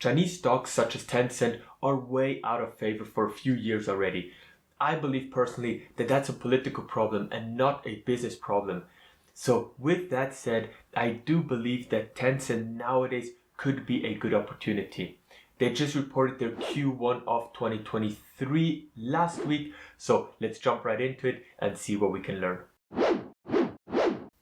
Chinese stocks such as Tencent are way out of favor for a few years already. I believe personally that that's a political problem and not a business problem. So with that said, I do believe that Tencent nowadays could be a good opportunity. They just reported their Q1 of 2023 last week, so let's jump right into it and see what we can learn.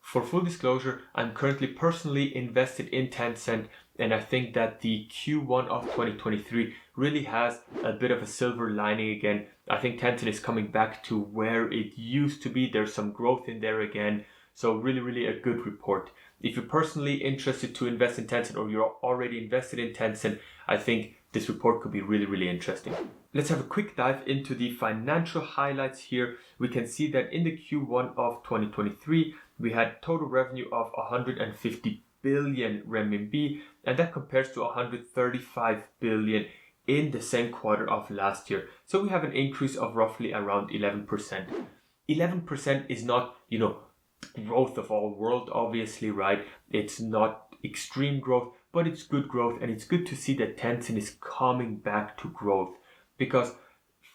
For full disclosure, I'm currently personally invested in Tencent, and I think that the Q1 of 2023 really has a bit of a silver lining again. I think Tencent is coming back to where it used to be. There's some growth in there again. So really a good report. If you're personally interested to invest in Tencent or you're already invested in Tencent, I think this report could be really interesting. Let's have a quick dive into the financial highlights here. We can see that in the Q1 of 2023, we had total revenue of 150 billion renminbi, and that compares to 135 billion in the same quarter of last year. So we have an increase of roughly around 11%. 11% is not, growth of all world, obviously, right? It's not extreme growth, but it's good growth, and it's good to see that Tencent is coming back to growth, because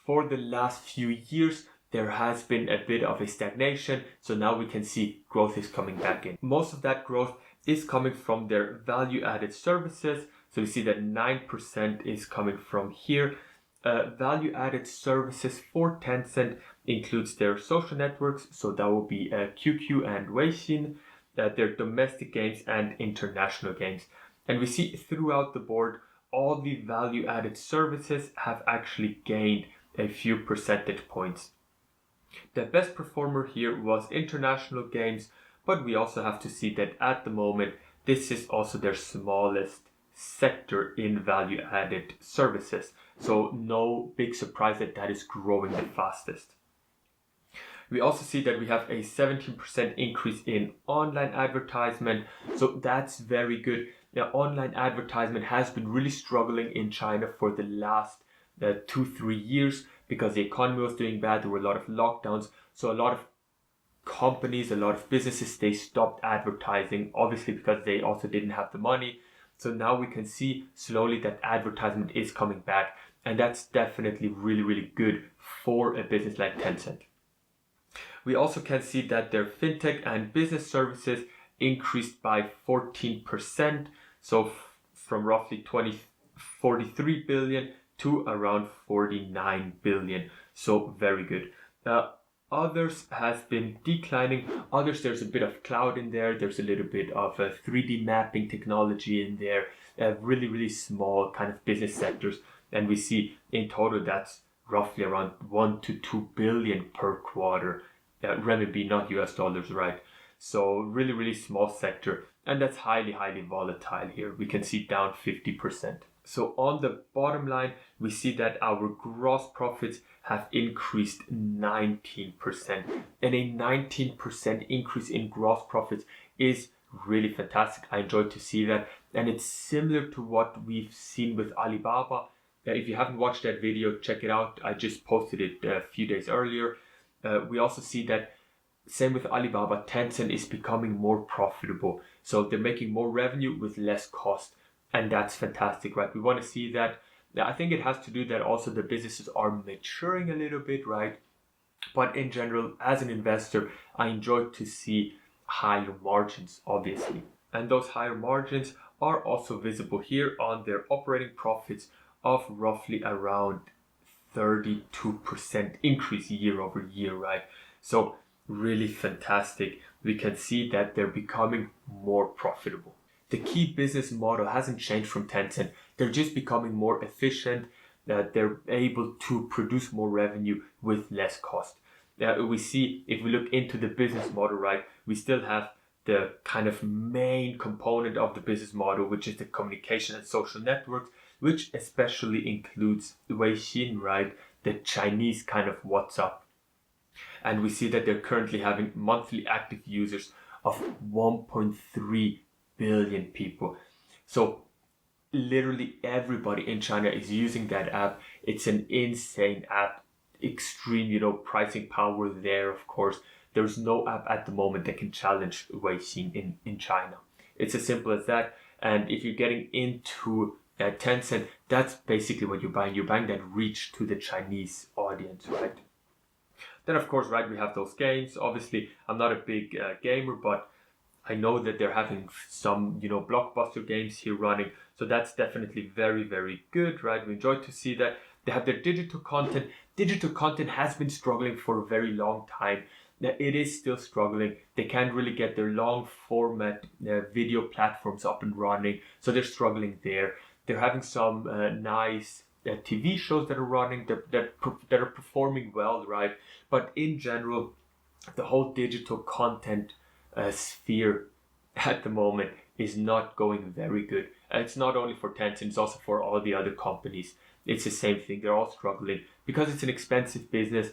for the last few years there has been a bit of a stagnation. So now we can see growth is coming back in. Most of that growth is coming from their value-added services. So we see that 9% is coming from here. Value-added services for Tencent includes their social networks, so that will be QQ and Weixin, their domestic games and international games. And we see throughout the board, all the value-added services have actually gained a few percentage points. The best performer here was international games, but we also have to see that at the moment, this is also their smallest sector in value-added services. So no big surprise that that is growing the fastest. We also see that we have a 17% increase in online advertisement. So that's very good. Now, online advertisement has been really struggling in China for the last 2-3 years because the economy was doing bad. There were a lot of lockdowns. So a lot of companies, a lot of businesses, they stopped advertising, obviously because they also didn't have the money. So now we can see slowly that advertisement is coming back. And that's definitely really good for a business like Tencent. We also can see that their fintech and business services increased by 14%. So from roughly 43 billion to around 49 billion. So very good. Others has been declining. Others, there's a bit of cloud in there. There's a little bit of 3D mapping technology in there. Really small kind of business sectors. And we see in total that's roughly around 1 to 2 billion per quarter. Renminbi, not US dollars, right? So really small sector. And that's highly volatile here. We can see down 50%. So on the bottom line, we see that our gross profits have increased 19%. And a 19% increase in gross profits is really fantastic. I enjoy to see that. And it's similar to what we've seen with Alibaba. If you haven't watched that video, check it out. I just posted it a few days earlier. We also see that same with Alibaba, Tencent is becoming more profitable. So they're making more revenue with less cost. And that's fantastic, right? We want to see that. I think it has to do that also the businesses are maturing a little bit, right? But in general, as an investor, I enjoy to see higher margins, obviously. And those higher margins are also visible here on their operating profits of roughly around 32% increase year over year, right? So really fantastic. We can see that they're becoming more profitable. The key business model hasn't changed from Tencent. They're just becoming more efficient, that they're able to produce more revenue with less cost. We see, if we look into the business model, right, we still have the kind of main component of the business model, which is the communication and social networks, which especially includes Weixin, right, the Chinese kind of WhatsApp. And we see that they're currently having monthly active users of 1.3 billion people. So literally everybody in China is using that app. It's an insane app, extreme, pricing power there, of course. There's no app at the moment that can challenge Weixin in China. It's as simple as that. And if you're getting into Tencent, that's basically what you're buying. You're buying that reach to the Chinese audience, right? Then, of course, right, we have those games. Obviously, I'm not a big gamer, but I know that they're having some, blockbuster games here running. So that's definitely very, very good, right? We enjoy to see that. They have their digital content. Digital content has been struggling for a very long time. Now, it is still struggling. They can't really get their long format video platforms up and running. So they're struggling there. They're having some nice TV shows that are running that are performing well, right? But in general, the whole digital content sphere at the moment is not going very good. It's not only for Tencent, it's also for all the other companies. It's the same thing. They're all struggling because it's an expensive business,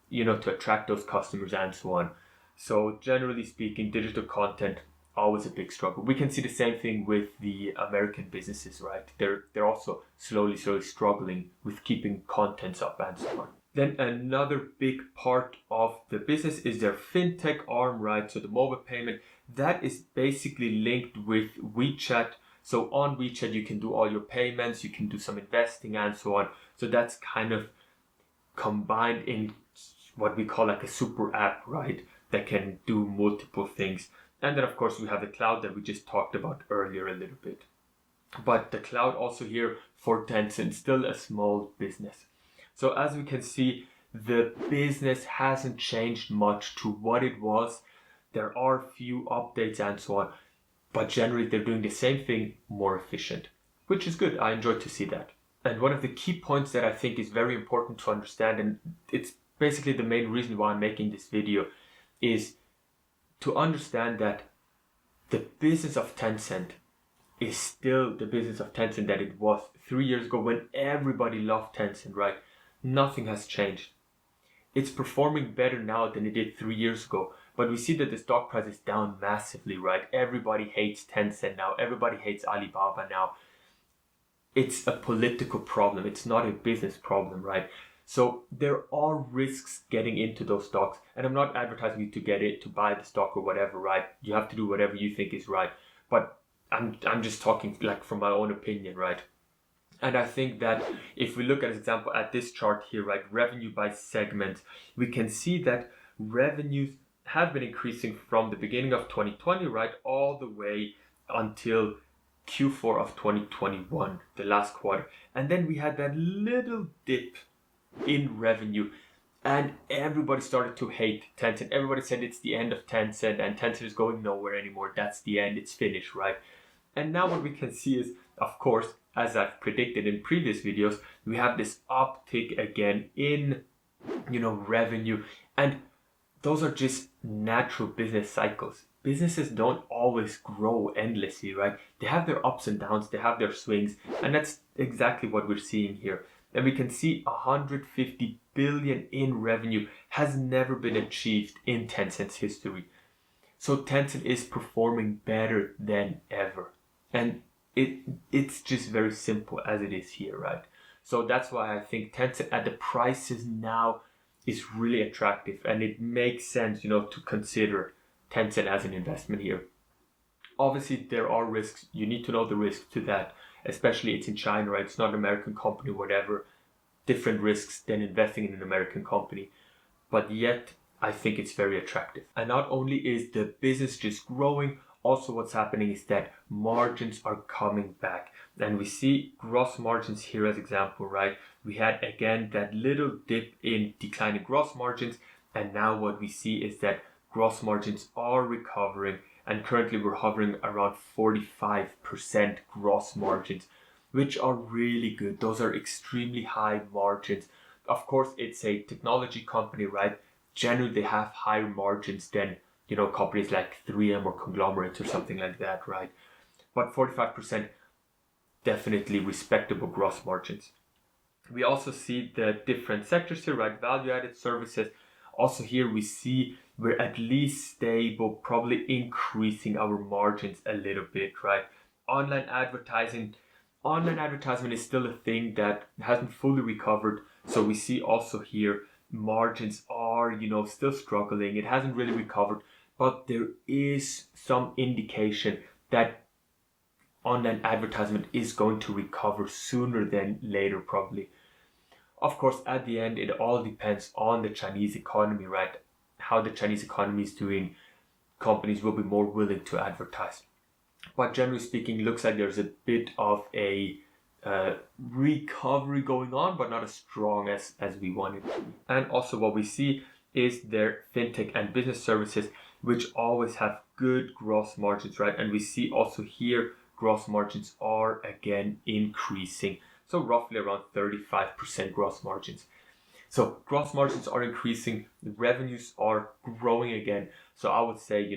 to attract those customers and so on. So generally speaking, digital content always a big struggle. We can see the same thing with the American businesses, right? They're also slowly struggling with keeping contents up and so on. Then another big part of the business is their fintech arm, right? So the mobile payment, that is basically linked with WeChat. So on WeChat, you can do all your payments, you can do some investing and so on. So that's kind of combined in what we call like a super app, right? That can do multiple things. And then of course we have the cloud that we just talked about earlier a little bit. But the cloud also here for Tencent, still a small business. So as we can see, the business hasn't changed much to what it was. There are few updates and so on, but generally they're doing the same thing more efficient, which is good. I enjoy to see that. And one of the key points that I think is very important to understand, and it's basically the main reason why I'm making this video, is to understand that the business of Tencent is still the business of Tencent that it was 3 years ago when everybody loved Tencent, right? Nothing has changed. It's performing better now than it did 3 years ago, but we see that the stock price is down massively, right? Everybody hates Tencent now. Everybody hates Alibaba now. It's a political problem. It's not a business problem, right? So there are risks getting into those stocks, and I'm not advertising you to get it, to buy the stock or whatever, right? You have to do whatever you think is right. But I'm just talking like from my own opinion, right? And I think that if we look at an example at this chart here, right, revenue by segment, we can see that revenues have been increasing from the beginning of 2020, right, all the way until Q4 of 2021, the last quarter. And then we had that little dip in revenue, and everybody started to hate Tencent. Everybody said it's the end of Tencent and Tencent is going nowhere anymore. That's the end. It's finished, right? And now what we can see is, of course, as I've predicted in previous videos, we have this uptick again in, revenue. And those are just natural business cycles. Businesses don't always grow endlessly, right? They have their ups and downs, they have their swings, and that's exactly what we're seeing here. And we can see 150 billion in revenue has never been achieved in Tencent's history. So Tencent is performing better than ever. And it's just very simple as it is here, right? So that's why I think Tencent at the prices now is really attractive, and it makes sense, to consider Tencent as an investment here. Obviously, there are risks. You need to know the risks to that, especially it's in China, right? It's not an American company, whatever. Different risks than investing in an American company. But yet, I think it's very attractive. And not only is the business just growing, also what's happening is that margins are coming back. And we see gross margins here as example, right? We had again that little dip in declining gross margins. And now what we see is that gross margins are recovering. And currently we're hovering around 45% gross margins, which are really good. Those are extremely high margins. Of course, it's a technology company, right? Generally, they have higher margins than, companies like 3M or conglomerates or something like that, right? But 45%, definitely respectable gross margins. We also see the different sectors here, right? Value-added services. Also here we see we're at least stable, probably increasing our margins a little bit, right? Online advertisement is still a thing that hasn't fully recovered. So we see also here margins are, still struggling. It hasn't really recovered, but there is some indication that online advertisement is going to recover sooner than later, probably. Of course, at the end, it all depends on the Chinese economy, right? How the Chinese economy is doing, companies will be more willing to advertise. But generally speaking, looks like there's a bit of a recovery going on, but not as strong as we wanted to. And also what we see is their fintech and business services, which always have good gross margins, right? And we see also here gross margins are again increasing. So roughly around 35% gross margins. So gross margins are increasing, revenues are growing again. So I would say,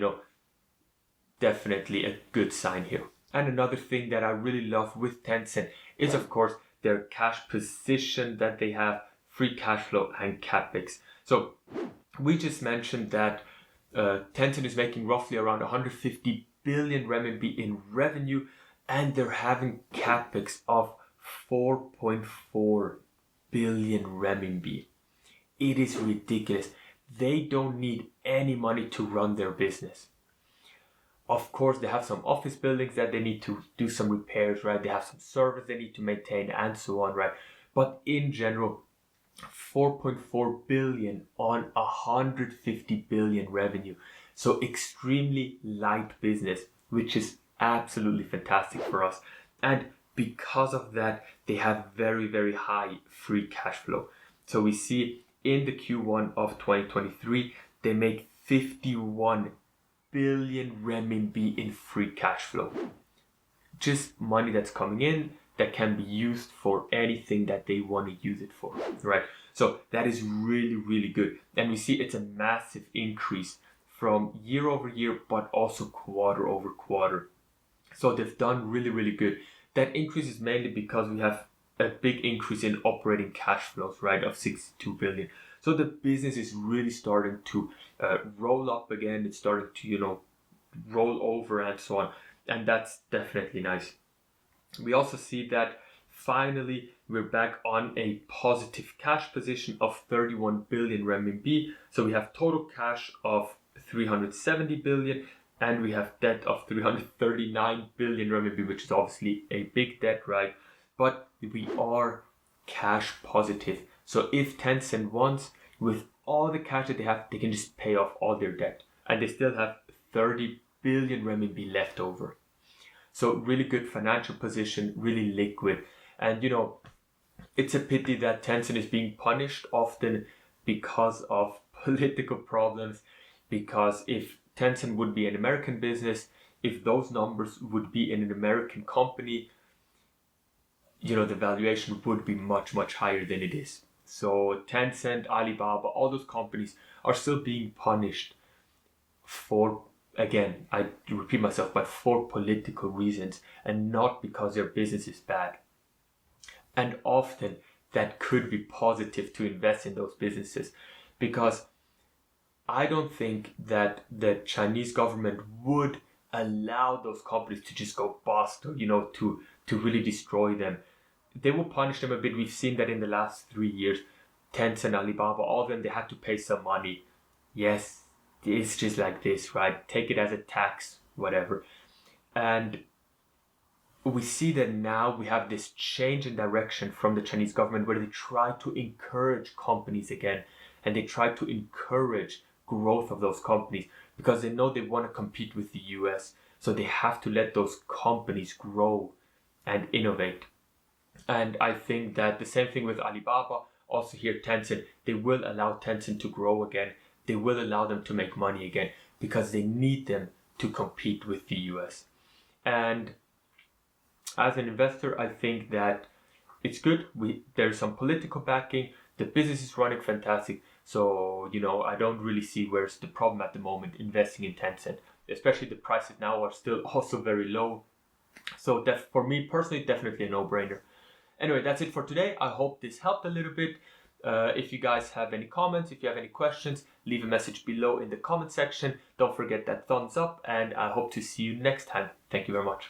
definitely a good sign here. And another thing that I really love with Tencent is, of course, their cash position that they have, free cash flow and capex. So we just mentioned that Tencent is making roughly around 150 billion renminbi in revenue, and they're having capex of 4.4 billion renminbi. It is ridiculous. They don't need any money to run their business. Of course, they have some office buildings that they need to do some repairs, right? They have some servers they need to maintain and so on, right? But in general, 4.4 billion on 150 billion revenue. So extremely light business, which is absolutely fantastic for us. And because of that, they have very, very high free cash flow. So we see in the Q1 of 2023, they make 51 billion renminbi in free cash flow. Just money that's coming in that can be used for anything that they want to use it for, right? So that is really, really good. And we see it's a massive increase from year over year, but also quarter over quarter. So they've done really, really good. That increase is mainly because we have a big increase in operating cash flows, right, of 62 billion. So the business is really starting to roll up again. It's starting to, roll over and so on. And that's definitely nice. We also see that finally we're back on a positive cash position of 31 billion renminbi. So we have total cash of 370 billion and we have debt of 339 billion renminbi, which is obviously a big debt, right? But we are cash positive. So if Tencent wants, with all the cash that they have, they can just pay off all their debt. And they still have 30 billion renminbi left over. So really good financial position, really liquid. And it's a pity that Tencent is being punished often because of political problems. Because if Tencent would be an American business, if those numbers would be in an American company, the valuation would be much, much higher than it is. So Tencent, Alibaba, all those companies are still being punished for, again, I repeat myself, but for political reasons and not because their business is bad. And often that could be positive to invest in those businesses, because I don't think that the Chinese government would allow those companies to just go bust or, to really destroy them. They will punish them a bit. We've seen that in the last 3 years. Tencent, Alibaba, all of them, they had to pay some money. Yes, it's just like this, right? Take it as a tax, whatever. And we see that now we have this change in direction from the Chinese government where they try to encourage companies again, and they try to encourage growth of those companies because they know they want to compete with the US. So they have to let those companies grow and innovate. And I think that the same thing with Alibaba, also here Tencent, they will allow Tencent to grow again. They will allow them to make money again because they need them to compete with the US. And as an investor, I think that it's good. There's some political backing. The business is running fantastic. So, I don't really see where's the problem at the moment investing in Tencent. Especially the prices now are still also very low. So for me personally, definitely a no-brainer. Anyway, that's it for today. I hope this helped a little bit. If you guys have any comments, if you have any questions, leave a message below in the comment section. Don't forget that thumbs up, and I hope to see you next time. Thank you very much.